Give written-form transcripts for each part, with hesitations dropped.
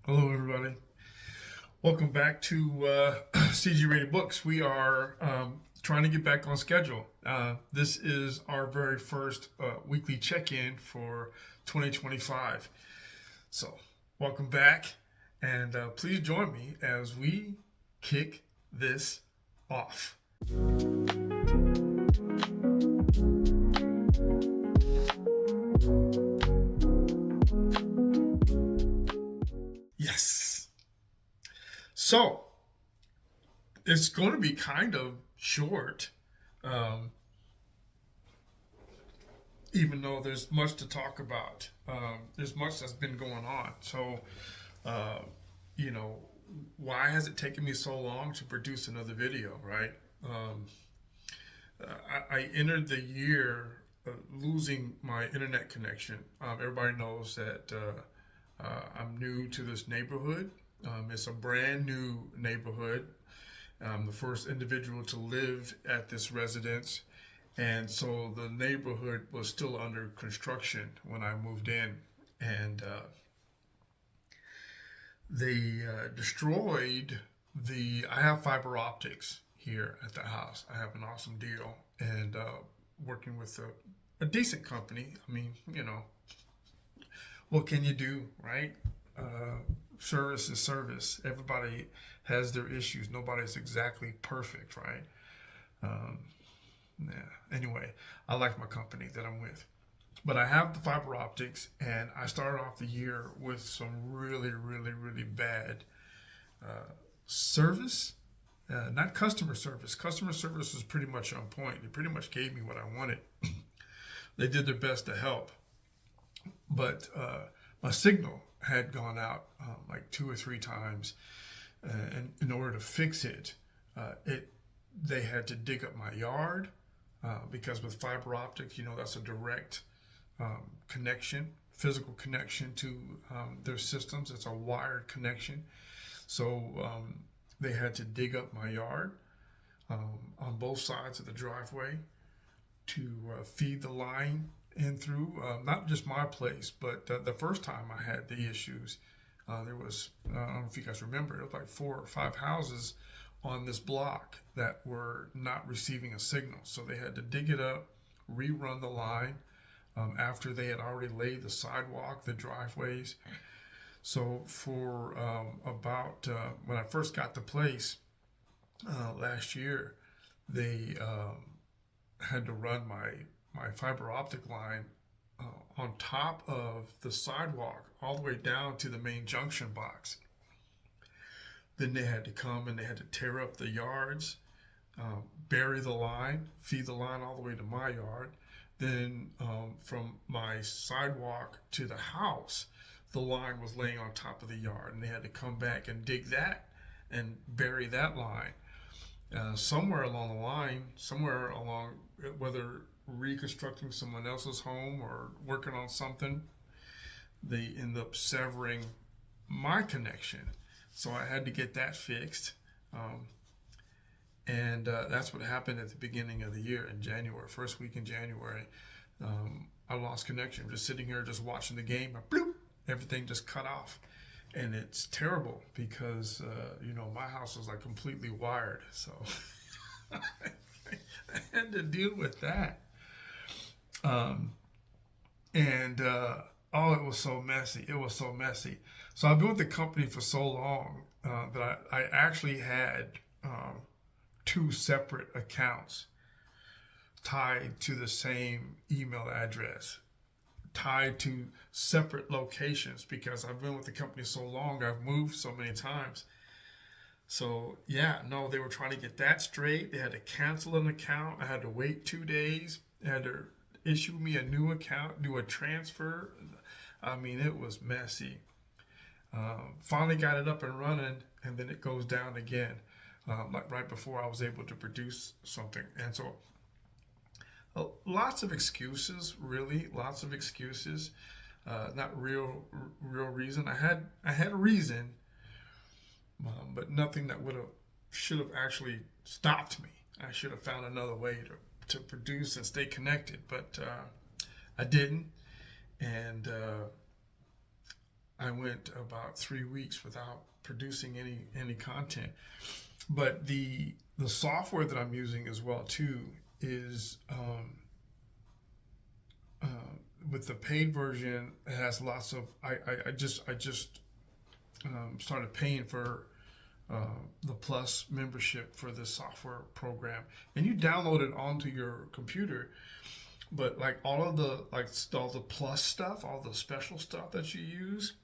Hello, everybody. Welcome back to CG Rated Books. We are trying to get back on schedule. This is our very first weekly check-in for 2025. So, welcome back, and please join me as we kick this off. Yes. So, it's going to be kind of short, um, even though there's much to talk about. There's much that's been going on. So, uh, you know, why has it taken me so long to produce another video, right? Um, I entered the year losing my internet connection. Everybody knows that I'm new to this neighborhood. It's a brand new neighborhood. I'm the first individual to live at this residence. And so the neighborhood was still under construction when I moved in. And they destroyed I have fiber optics here at the house. I have an awesome deal and working with a decent company. I mean, what can you do, right? Service is service. Everybody has their issues. Nobody's exactly perfect, right? Um, yeah. Anyway, I like my company that I'm with. But I have the fiber optics, and I started off the year with some really, really, really bad service. Not customer service. Customer service was pretty much on point. They pretty much gave me what I wanted. They did their best to help. But my signal had gone out like two or three times, and in order to fix it, they had to dig up my yard because with fiber optics, that's a direct connection, physical connection to their systems. It's a wired connection, so they had to dig up my yard on both sides of the driveway to feed the line in through, not just my place, but the first time I had the issues, there was, I don't know if you guys remember, it was like 4 or 5 houses on this block that were not receiving a signal. So they had to dig it up, rerun the line after they had already laid the sidewalk, the driveways. So for about, when I first got the place last year, they had to run my fiber optic line on top of the sidewalk all the way down to the main junction box. Then they had to come and they had to tear up the yards, bury the line, feed the line all the way to my yard. Then from my sidewalk to the house, the line was laying on top of the yard, and they had to come back and dig that and bury that line. Somewhere along the line, whether reconstructing someone else's home or working on something, they end up severing my connection. So I had to get that fixed. And that's what happened at the beginning of the year in January, first week in January. I lost connection. I'm just sitting here, just watching the game. Bloop, everything just cut off. And it's terrible because, my house was like completely wired. So I had to deal with that. It was so messy. It was so messy. So I've been with the company for so long that I actually had 2 separate accounts tied to the same email address, tied to separate locations because I've been with the company so long, I've moved so many times. So they were trying to get that straight. They had to cancel an account. I had to wait 2 days. They had to issue me a new account, do a transfer. I mean, it was messy. Finally got it up and running, and then it goes down again, like right before I was able to produce something. And so lots of excuses, really, lots of excuses. Not real reason. I had a reason, but nothing that should have actually stopped me. I should have found another way to produce and stay connected, but I didn't. And I went about 3 weeks without producing any content. But the software that I'm using as well too is with the paid version, it has lots of. I just started paying for the Plus membership for this software program, and you download it onto your computer. But like all the Plus stuff, all the special stuff that you use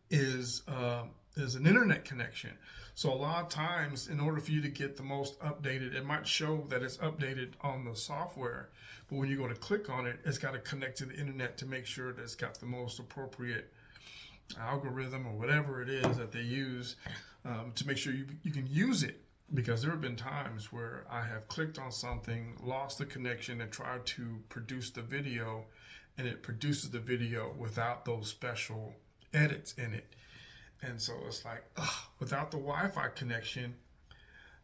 is an internet connection. So a lot of times, in order for you to get the most updated, it might show that it's updated on the software, but when you go to click on it, it's got to connect to the internet to make sure that it's got the most appropriate algorithm or whatever it is that they use to make sure you can use it. Because there have been times where I have clicked on something, lost the connection, and tried to produce the video, and it produces the video without those special edits in it. And so it's like, without the Wi-Fi connection,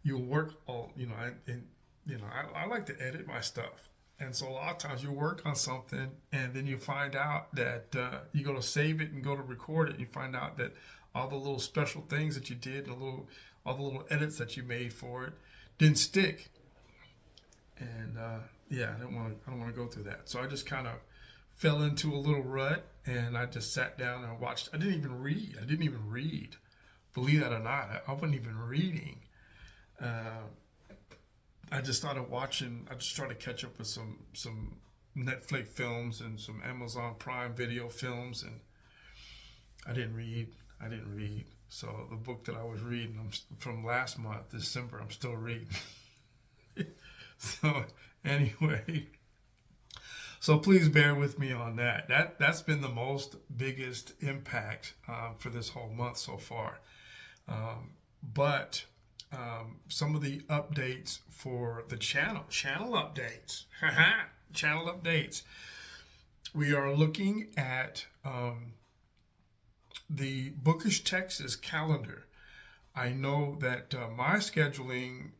you'll work all, I like to edit my stuff. And so a lot of times you work on something and then you find out that you go to save it and go to record it. And you find out that all the little special things that you did, all the little edits that you made for it didn't stick. And I don't want to go through that. So I just kind of fell into a little rut, and I just sat down and watched. I didn't even read. Believe that or not, I wasn't even reading. I just started watching. I just tried to catch up with some Netflix films and some Amazon Prime Video films, and I didn't read. So the book that I was reading from last month, December, I'm still reading. So anyway. So please bear with me on that. That's been the most biggest impact for this whole month so far. But some of the updates for the channel updates, channel updates. We are looking at the Bookish Texas calendar. I know that my scheduling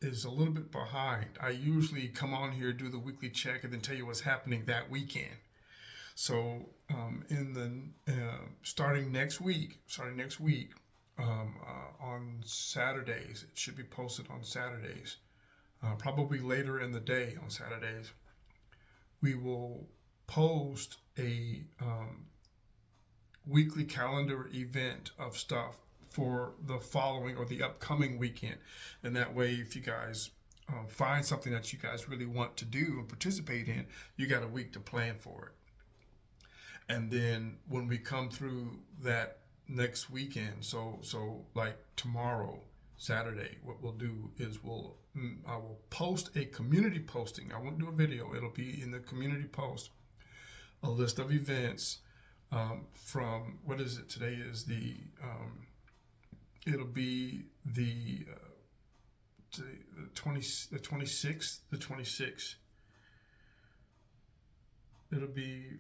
is a little bit behind. I usually come on here, do the weekly check, and then tell you what's happening that weekend. So starting next week on Saturdays, it should be posted on Saturdays, probably later in the day on Saturdays. We will post a weekly calendar event of stuff for the following or the upcoming weekend. And that way, if you guys find something that you guys really want to do and participate in, you got a week to plan for it. And then when we come through that next weekend, so like tomorrow, Saturday, what we'll do is I will post a community posting. I won't do a video. It'll be in the community post, a list of events from, what is it? Today is it'll be the 26th. It'll be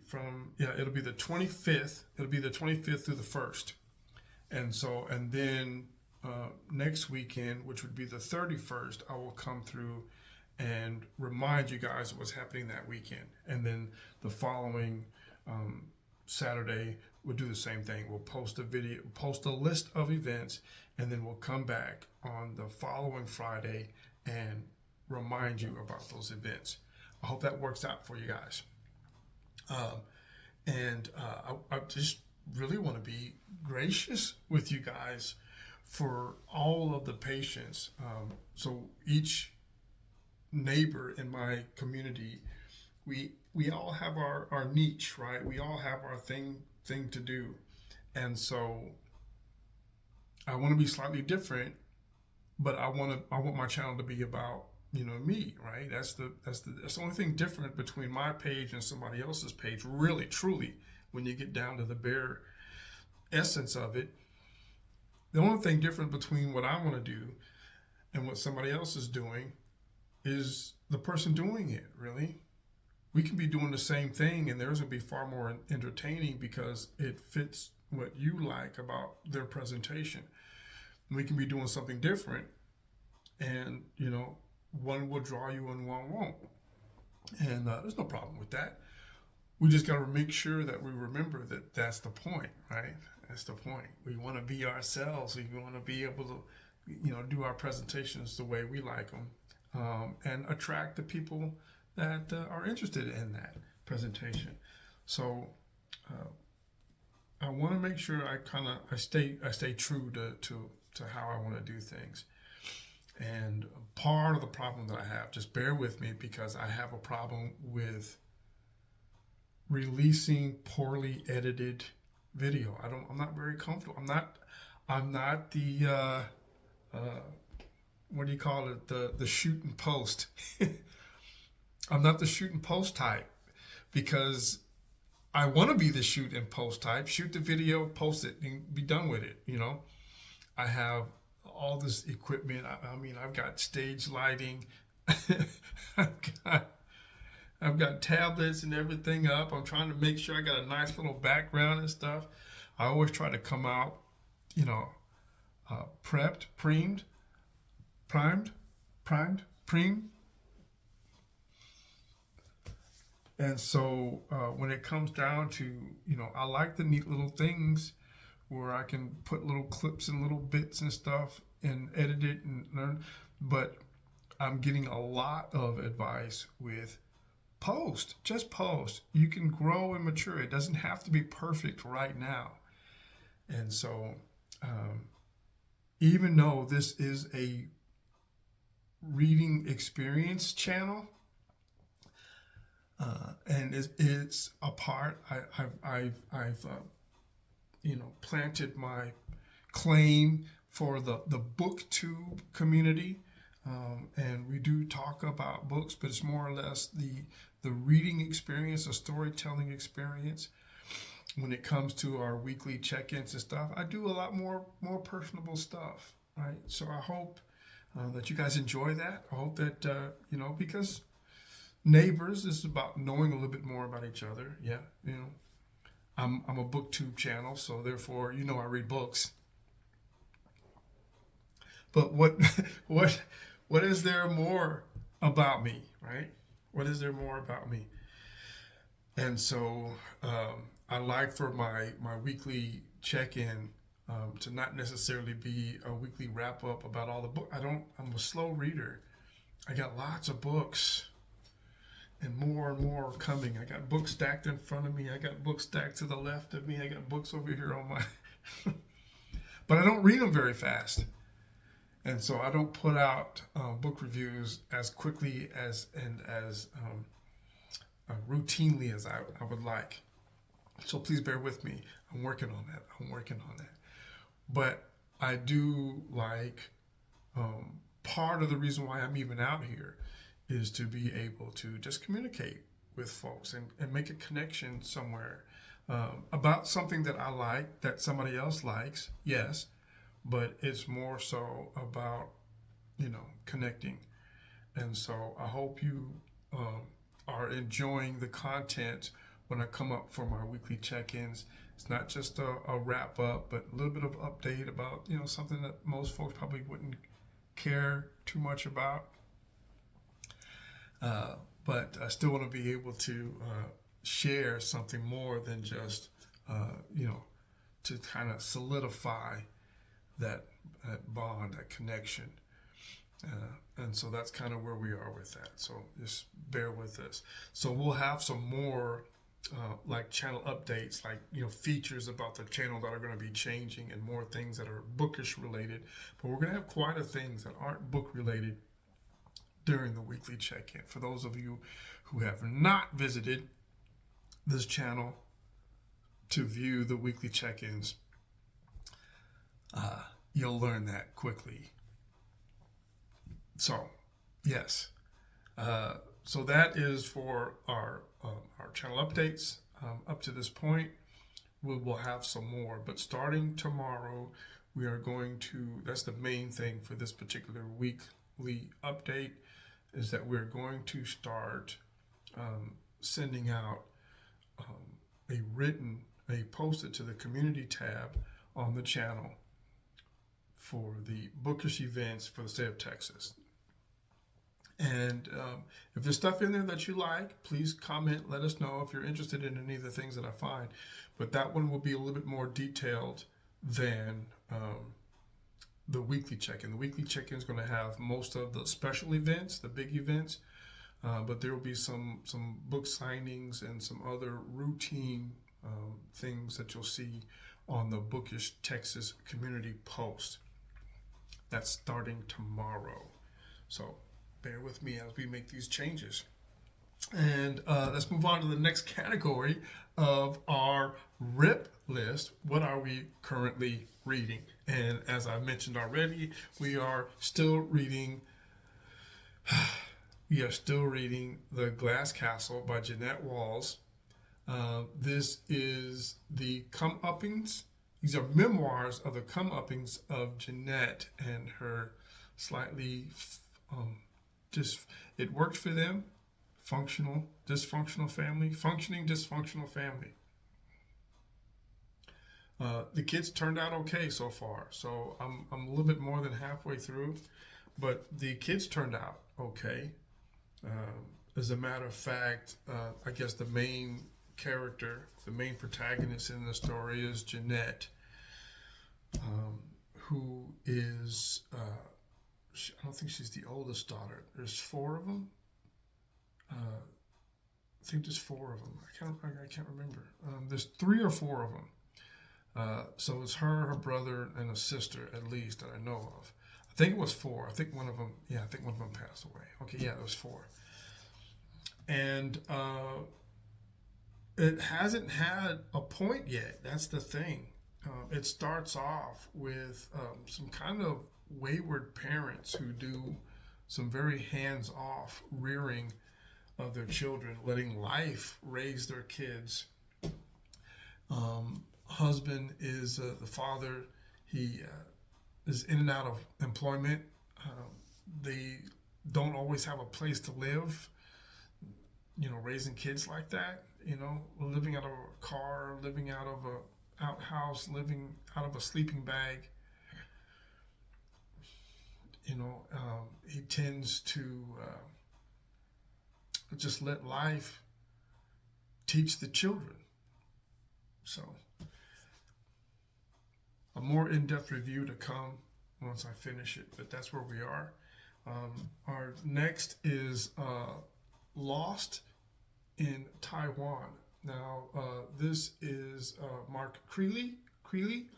it'll be the 25th. It'll be the 25th through the 1st. And then next weekend, which would be the 31st, I will come through and remind you guys of what's happening that weekend. And then the following Saturday, we'll do the same thing. We'll post a list of events, and then we'll come back on the following Friday and remind you about those events. I hope that works out for you guys. I just really want to be gracious with you guys for all of the patience. So each neighbor in my community, we all have our niche, right? We all have our thing to do. And so I want to be slightly different, but I want my channel to be about, me, right? That's the only thing different between my page and somebody else's page, really, truly, when you get down to the bare essence of it. The only thing different between what I want to do and what somebody else is doing is the person doing it, really. We can be doing the same thing, and theirs will be far more entertaining because it fits what you like about their presentation. We can be doing something different, and one will draw you and one won't. And there's no problem with that. we just got to make sure that we remember that that's the point, right? That's the point. We want to be ourselves. We want to be able to, do our presentations the way we like them, and attract the people that are interested in that presentation. So I want to make sure I stay true to how I want to do things. And part of the problem that I have, just bear with me, because I have a problem with releasing poorly edited video. I'm not very comfortable. I'm not the what do you call it? The shoot and post. I'm not the shoot and post type, because I want to be the shoot and post type. Shoot the video, post it, and be done with it. I have all this equipment. I mean, I've got stage lighting. I've got tablets and everything up. I'm trying to make sure I got a nice little background and stuff. I always try to come out, prepped, primed. And so when it comes down to, I like the neat little things where I can put little clips and little bits and stuff and edit it and learn. But I'm getting a lot of advice with just post. You can grow and mature. It doesn't have to be perfect right now. And so even though this is a reading experience channel, and it's a part, I've planted my claim for the booktube community, and we do talk about books, but it's more or less the reading experience, the storytelling experience. When it comes to our weekly check-ins and stuff, I do a lot more personable stuff, right? So I hope that you guys enjoy that. I hope that because neighbors, this is about knowing a little bit more about each other. Yeah, I'm a booktube channel, so therefore, I read books. But what is there more about me, right? What is there more about me? And so I like for my weekly check-in to not necessarily be a weekly wrap-up about all the books. I'm a slow reader. I got lots of books, and more are coming. I got books stacked in front of me. I got books stacked to the left of me. I got books over here on my... But I don't read them very fast. And so I don't put out book reviews as quickly as routinely as I would like. So please bear with me. I'm working on that. But I do like, part of the reason why I'm even out here is to be able to just communicate with folks and make a connection somewhere about something that I like, that somebody else likes, yes, but it's more so about, connecting. And so I hope you are enjoying the content when I come up for my weekly check-ins. It's not just a wrap up, but a little bit of update about, something that most folks probably wouldn't care too much about. But I still want to be able to share something more than just, to kind of solidify that bond, that connection. And so that's kind of where we are with that. So just bear with us. So we'll have some more like channel updates, like features about the channel that are going to be changing, and more things that are bookish related. But we're going to have quite a things that aren't book related during the weekly check-in. For those of you who have not visited this channel to view the weekly check-ins, you'll learn that quickly. So, yes. So that is for our channel updates. Up to this point, we will have some more. But starting tomorrow, we are going to, that's the main thing for this particular weekly update, is that we're going to start sending out a posted to the community tab on the channel for the bookish events for the state of Texas. And if there's stuff in there that you like, please comment. Let us know if you're interested in any of the things that I find. But that one will be a little bit more detailed than the weekly check-in. The weekly check-in is going to have most of the special events, the big events, but there will be some book signings and some other routine things that you'll see on the Bookish Texas community post. That's starting tomorrow. So bear with me as we make these changes. And let's move on to the next category of our RIP list. What are we currently reading? And as I mentioned already, we are still reading The Glass Castle by Jeanette Walls. This is the come-uppings. These are memoirs of the come-uppings of Jeanette and her slightly it worked for them. Functioning, dysfunctional family. The kids turned out okay so far. So I'm a little bit more than halfway through, but the kids turned out okay. As a matter of fact, I guess the main character, the main protagonist in the story is Jeanette, who is, I don't think she's the oldest daughter. There's 4 of them. I think there's 4 of them. I can't remember. There's 3 or 4 of them. So it's her brother, and a sister at least that I know of. I think it was 4. I think one of them passed away. Okay, yeah, there was 4. And it hasn't had a point yet. That's the thing. It starts off with some kind of wayward parents who do some very hands-off rearing of their children, letting life raise their kids. Husband is the father. He is in and out of employment. They don't always have a place to live. Raising kids like that. Living out of a car, living out of a outhouse, living out of a sleeping bag. He tends to just let life teach the children. So a more in-depth review to come once I finish it, but that's where we are. Our next is Lost in Taiwan. Now, this is Mark Creeley,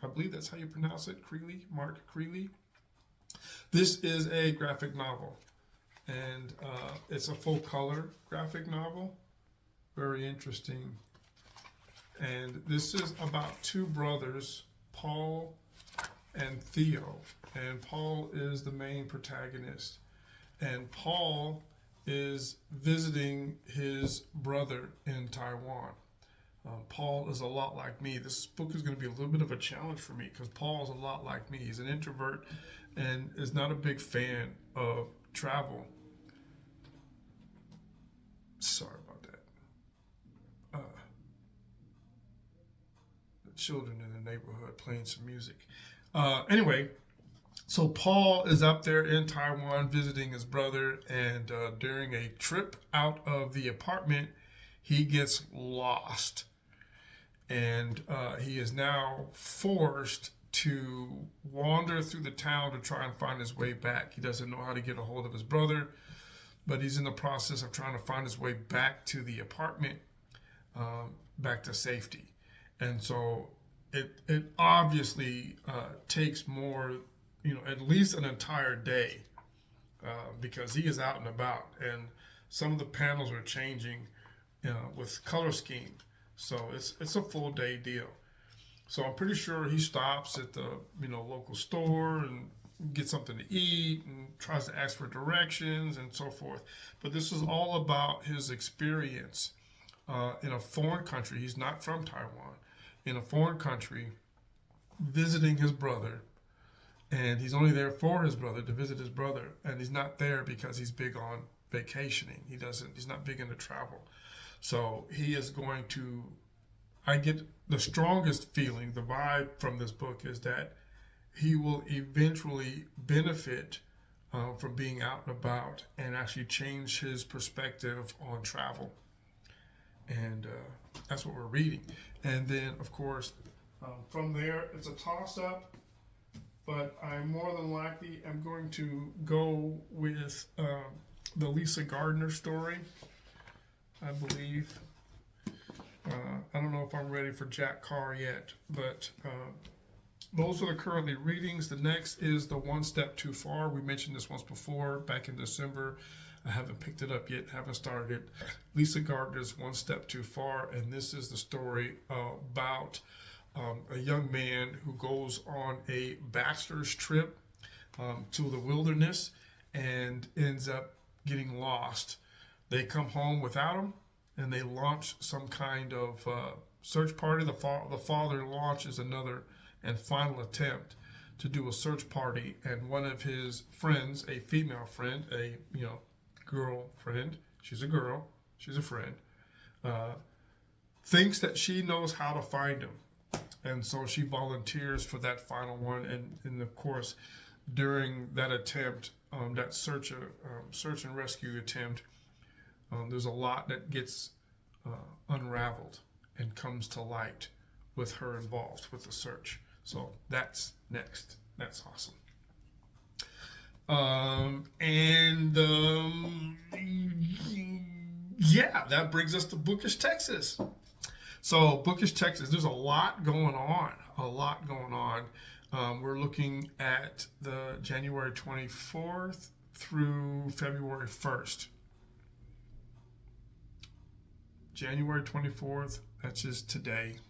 I believe that's how you pronounce it, Mark Creeley. This is a graphic novel, and it's a full-color graphic novel. Very interesting. And this is about 2 brothers, Paul and Theo. And Paul is the main protagonist. And Paul is visiting his brother in Taiwan. Paul is a lot like me. This book is going to be a little bit of a challenge for me because Paul is a lot like me. He's an introvert and is not a big fan of travel. Sorry about that. The children in the neighborhood playing some music. Anyway, so Paul is up there in Taiwan visiting his brother, and during a trip out of the apartment, he gets lost. And he is now forced to wander through the town to try and find his way back. He doesn't know how to get a hold of his brother, but he's in the process of trying to find his way back to the apartment, back to safety. And so it obviously takes more, at least an entire day, because he is out and about, and some of the panels are changing with color scheme. So it's a full day deal. So I'm pretty sure he stops at the local store and gets something to eat and tries to ask for directions and so forth. But this is all about his experience in a foreign country. He's not from Taiwan. In a foreign country, visiting his brother, and he's only there for his brother, to visit his brother, and he's not there because he's big on vacationing. He's not big into travel. So he is going to, I get the strongest feeling, the vibe from this book is that he will eventually benefit from being out and about, and actually change his perspective on travel. And that's what we're reading. And then, of course, from there, it's a toss-up, but I more than likely am going to go with the Lisa Gardner story, I believe. I don't know if I'm ready for Jack Carr yet, but those are the currently readings. The next is The One Step Too Far. We mentioned this once before, back in December. I haven't picked it up yet, haven't started it. Lisa Gardner's One Step Too Far, and this is the story about a young man who goes on a bachelor's trip to the wilderness and ends up getting lost. They come home without him, and they launch some kind of search party. The father launches another and final attempt to do a search party, and one of his friends, a female friend, a girl friend, she's a girl, she's a friend, thinks that she knows how to find him, and so she volunteers for that final one. And of course, during that attempt, that search and rescue attempt, there's a lot that gets unraveled and comes to light with her involved with the search. So that's next. That's awesome. Yeah, that brings us to Bookish Texas. So Bookish Texas, there's a lot going on. We're looking at the January 24th through February 1st. January 24th, that's just today.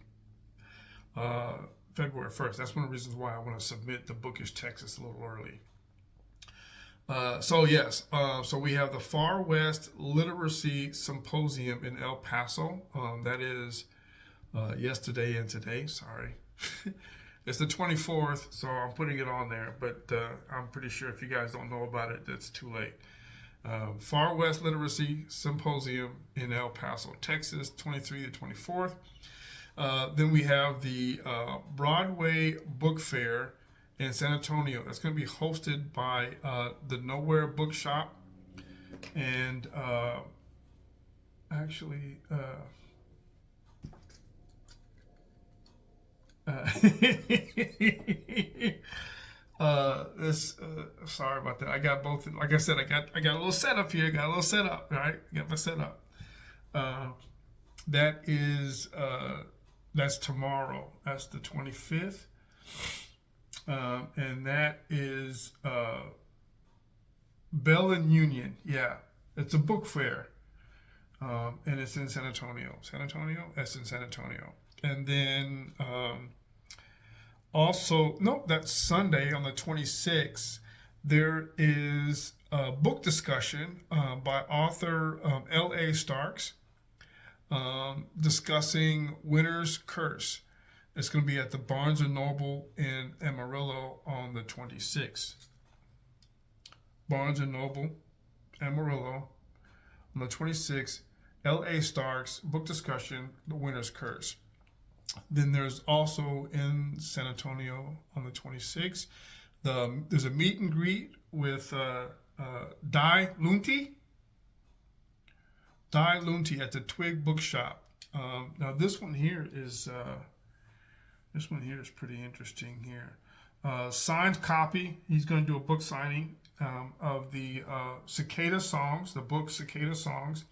February 1st, that's one of the reasons why I want to submit the Bookish Texas a little early. So we have the Far West Literacy Symposium in El Paso. That is yesterday and today, sorry. It's the 24th, so I'm putting it on there, but I'm pretty sure if you guys don't know about it, that's too late. Far West Literacy Symposium in El Paso, Texas, 23 to 24th. Then we have the Broadway Book Fair in San Antonio. That's going to be hosted by the Nowhere Bookshop. And sorry about that. I got both. Like I said, I got a little setup here. Got a little setup, right? Got my setup. That is that's tomorrow. That's the 25th, and that is Bell and Union. Yeah, it's a book fair, and it's in San Antonio. San Antonio. That's in San Antonio. And then that's Sunday on the 26th. There is a book discussion by author L.A. Starks discussing Winter's Curse. It's going to be at the Barnes & Noble in Amarillo on the 26th. Barnes & Noble, Amarillo, on the 26th. L.A. Starks book discussion, The Winter's Curse. Then there's also in San Antonio on the 26th, there's a meet and greet with Lunte at the Twig Bookshop. Now this one here is pretty interesting here. Signed copy. He's going to do a book signing of the Cicada Songs, the book Cicada Songs.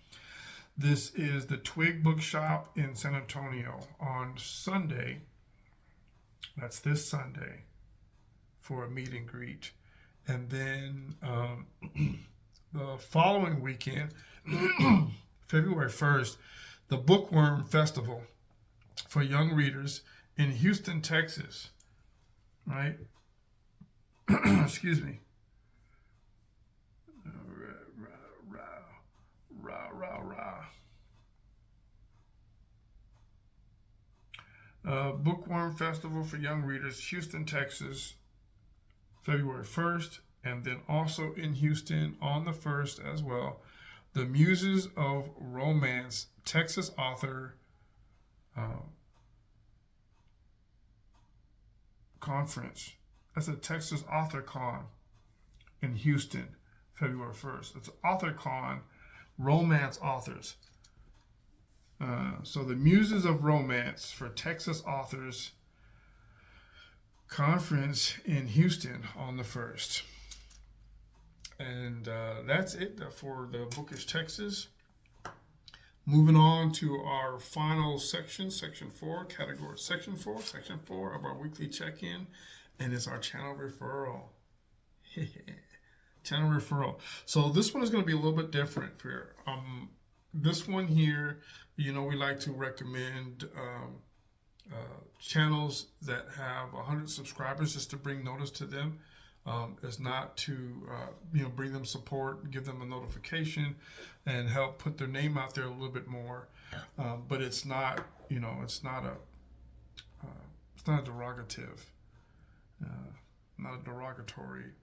This is the Twig Bookshop in San Antonio on Sunday. That's this Sunday for a meet and greet. And then the following weekend, February 1st, the Bookworm Festival for young readers in Houston, Texas. Right? Excuse me. Bookworm Festival for Young Readers, Houston, Texas, February 1st, and then also in Houston on the 1st as well, the Muses of Romance Texas Author Conference. That's a Texas Author Con. in Houston, February 1st. It's AuthorCon, romance authors. So the Muses of Romance for Texas Authors Conference in Houston on the 1st. And that's it for the Bookish Texas. Moving on to our final section, section 4, category section 4 of our weekly check-in, and it's our channel referral. Channel referral. So this one is going to be a little bit different here. This one here, we like to recommend channels that have 100 subscribers just to bring notice to them. Is not to bring them support, give them a notification, and help put their name out there a little bit more. But it's not it's not a derogative, not a derogatory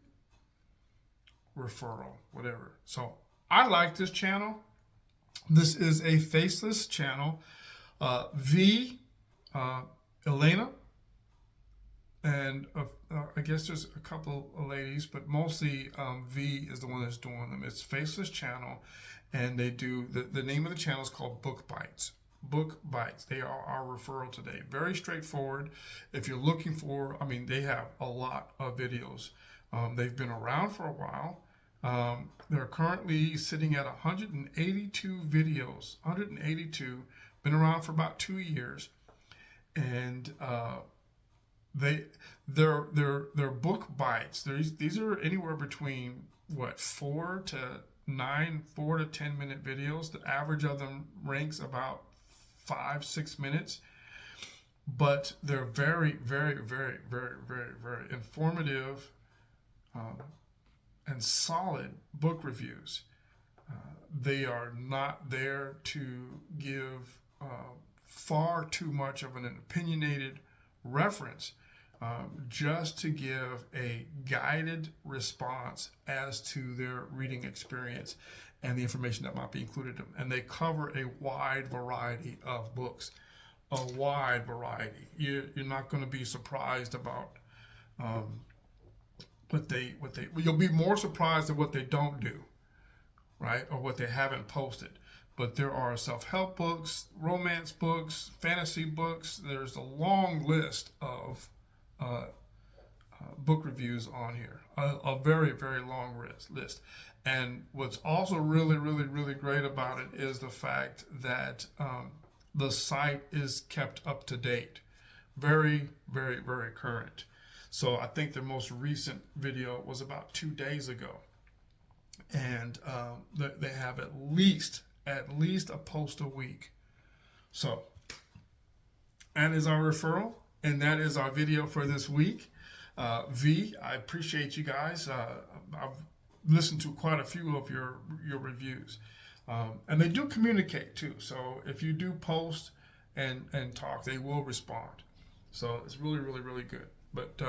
referral, whatever. So I like this channel. This is a faceless channel. Elena. And I guess there's a couple of ladies, but mostly V is the one that's doing them. It's Faceless Channel, and they do, the name of the channel is called Book Bites. Book Bites. They are our referral today. Very straightforward. If you're looking for, they have a lot of videos. They've been around for a while. They're currently sitting at 182 videos. 182. Been around for about 2 years. And their book bites. These are anywhere between 4 to 10 minute videos. The average of them ranks about 5-6 minutes, but they're very, very, very, very, very, very informative and solid book reviews. They are not there to give far too much of an opinionated reference, just to give a guided response as to their reading experience and the information that might be included in them. And they cover a wide variety of books, a wide variety. You're not going to be surprised about you'll be more surprised at what they don't do, right? Or what they haven't posted. But there are self-help books, romance books, fantasy books. There's a long list of book reviews on here, a very, very long list. And what's also really, really, really great about it is the fact that the site is kept up to date. Very, very, very current. So I think the most recent video was about 2 days ago. And they have at least a post a week. So that is our referral, and that is our video for this week. V, I appreciate you guys. I've listened to quite a few of your reviews, and they do communicate too. So if you do post and talk, they will respond. So it's really, really, really good. But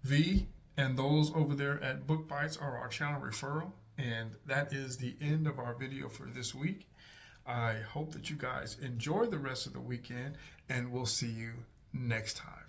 V and those over there at Book Bites are our channel referral. And that is the end of our video for this week. I hope that you guys enjoy the rest of the weekend, and we'll see you next time.